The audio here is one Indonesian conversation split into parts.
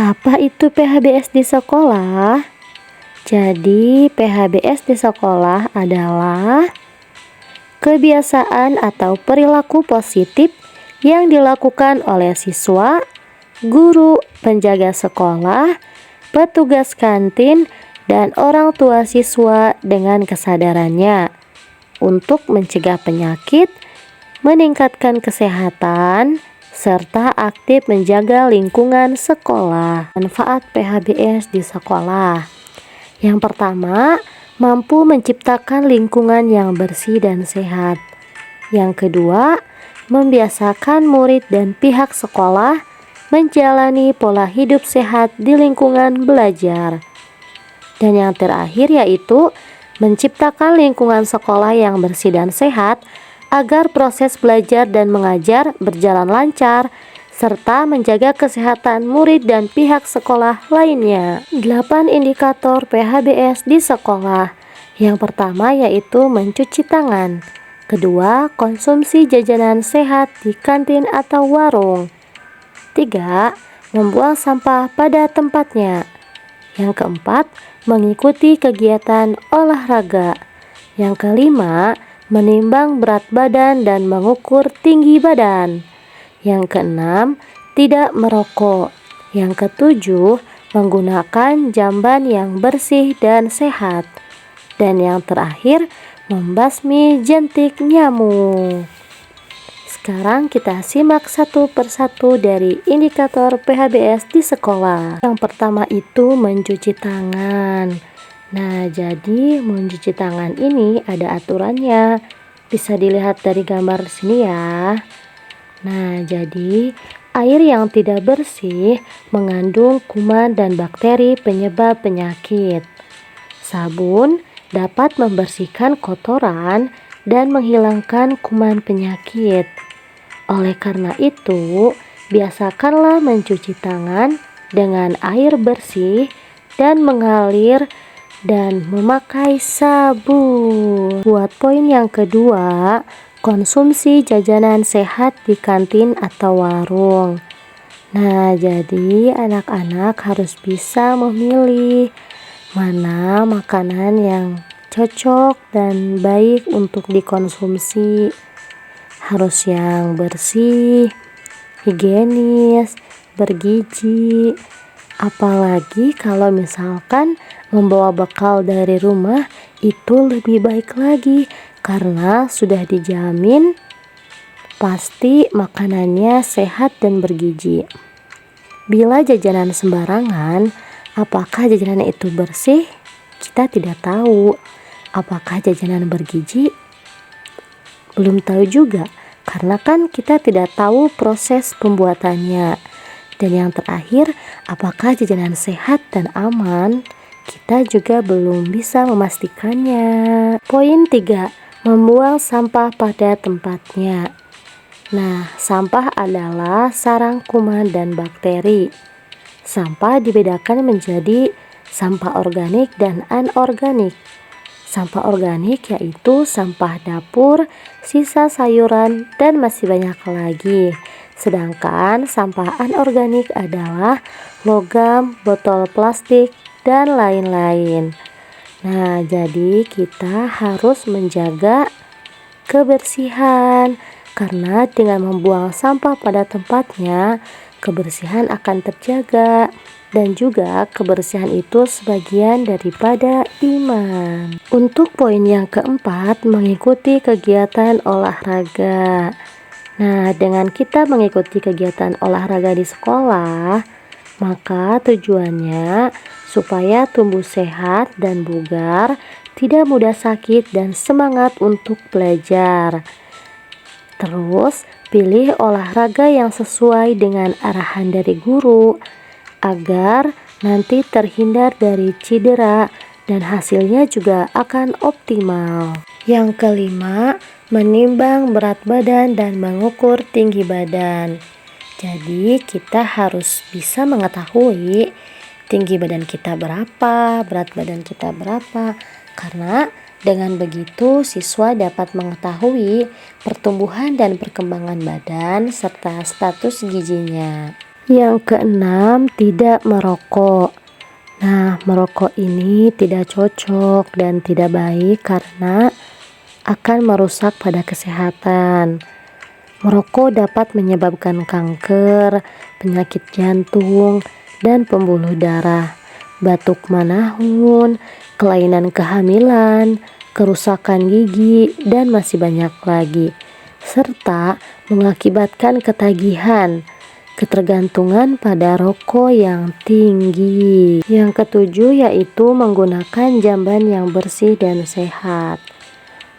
Apa itu PHBS di sekolah? Jadi, PHBS di sekolah adalah kebiasaan atau perilaku positif yang dilakukan oleh siswa, guru, penjaga sekolah, petugas kantin, dan orang tua siswa dengan kesadarannya untuk mencegah penyakit, meningkatkan kesehatan, serta aktif menjaga lingkungan sekolah. Manfaat PHBS di sekolah. Yang pertama, mampu menciptakan lingkungan yang bersih dan sehat. Yang kedua, membiasakan murid dan pihak sekolah menjalani pola hidup sehat di lingkungan belajar. Dan yang terakhir yaitu menciptakan lingkungan sekolah yang bersih dan sehat agar proses belajar dan mengajar berjalan lancar serta menjaga kesehatan murid dan pihak sekolah lainnya. 8 indikator PHBS di sekolah. Yang pertama yaitu mencuci tangan. Kedua, konsumsi jajanan sehat di kantin atau warung. 3. Membuang sampah pada tempatnya. Yang keempat, mengikuti kegiatan olahraga. Yang kelima, menimbang berat badan dan mengukur tinggi badan. Yang keenam, tidak merokok. Yang ketujuh, menggunakan jamban yang bersih dan sehat. Dan yang terakhir, membasmi jentik nyamuk. Sekarang kita simak satu persatu dari indikator PHBS di sekolah. Yang pertama itu mencuci tangan. Nah, jadi mencuci tangan ini ada aturannya. Bisa dilihat dari gambar sini ya. Nah, jadi air yang tidak bersih mengandung kuman dan bakteri penyebab penyakit. Sabun dapat membersihkan kotoran dan menghilangkan kuman penyakit. Oleh karena itu, biasakanlah mencuci tangan dengan air bersih dan mengalir dan memakai sabun. Buat poin yang kedua, konsumsi jajanan sehat di kantin atau warung. Nah, jadi anak-anak harus bisa memilih mana makanan yang cocok dan baik untuk dikonsumsi. Harus yang bersih, higienis, bergizi. Apalagi kalau misalkan membawa bekal dari rumah, itu lebih baik lagi karena sudah dijamin pasti makanannya sehat dan bergizi. Bila jajanan sembarangan, apakah jajanan itu bersih? Kita tidak tahu. Apakah jajanan bergizi? Belum tahu juga, karena kan kita tidak tahu proses pembuatannya. Dan yang terakhir, apakah jajanan sehat dan aman? Kita juga belum bisa memastikannya. Poin 3, membuang sampah pada tempatnya. Nah, sampah adalah sarang kuman dan bakteri. Sampah dibedakan menjadi sampah organik dan anorganik. Sampah organik yaitu sampah dapur, sisa sayuran, dan masih banyak lagi. Sedangkan sampah anorganik adalah logam, botol plastik, dan lain-lain. Nah, jadi kita harus menjaga kebersihan karena dengan membuang sampah pada tempatnya, kebersihan akan terjaga. Dan juga kebersihan itu sebagian daripada iman. Untuk poin yang keempat, mengikuti kegiatan olahraga. Nah, dengan kita mengikuti kegiatan olahraga di sekolah, maka tujuannya supaya tumbuh sehat dan bugar, tidak mudah sakit dan semangat untuk belajar. Terus, pilih olahraga yang sesuai dengan arahan dari guru, agar nanti terhindar dari cedera dan hasilnya juga akan optimal. Yang kelima, menimbang berat badan dan mengukur tinggi badan. Jadi kita harus bisa mengetahui tinggi badan kita berapa, berat badan kita berapa, karena dengan begitu siswa dapat mengetahui pertumbuhan dan perkembangan badan serta status gizinya. Yang keenam, tidak merokok. Nah, merokok ini tidak cocok dan tidak baik karena akan merusak pada kesehatan. Merokok dapat menyebabkan kanker, penyakit jantung, dan pembuluh darah, batuk manahun, kelainan kehamilan, kerusakan gigi, dan masih banyak lagi, serta mengakibatkan ketagihan, ketergantungan pada rokok yang tinggi. Yang ketujuh yaitu menggunakan jamban yang bersih dan sehat.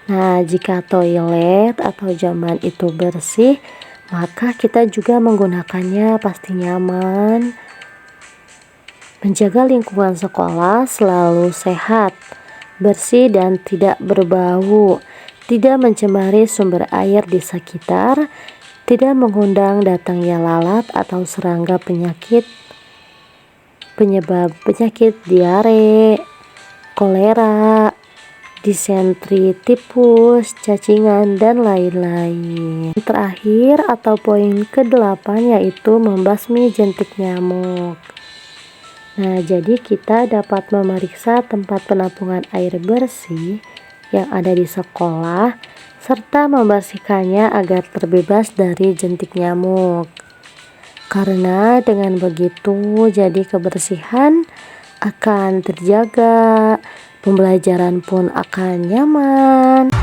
Nah, jika toilet atau jamban itu bersih, maka kita juga menggunakannya pasti nyaman. Menjaga lingkungan sekolah selalu sehat, bersih dan tidak berbau, tidak mencemari sumber air di sekitar, tidak mengundang datangnya lalat atau serangga penyebab penyakit diare, kolera, disentri, tipus, cacingan, dan lain-lain. Terakhir atau poin ke-8 yaitu membasmi jentik nyamuk. Nah, jadi kita dapat memeriksa tempat penampungan air bersih yang ada di sekolah serta membersihkannya agar terbebas dari jentik nyamuk. Karena dengan begitu jadi kebersihan akan terjaga, pembelajaran pun akan nyaman.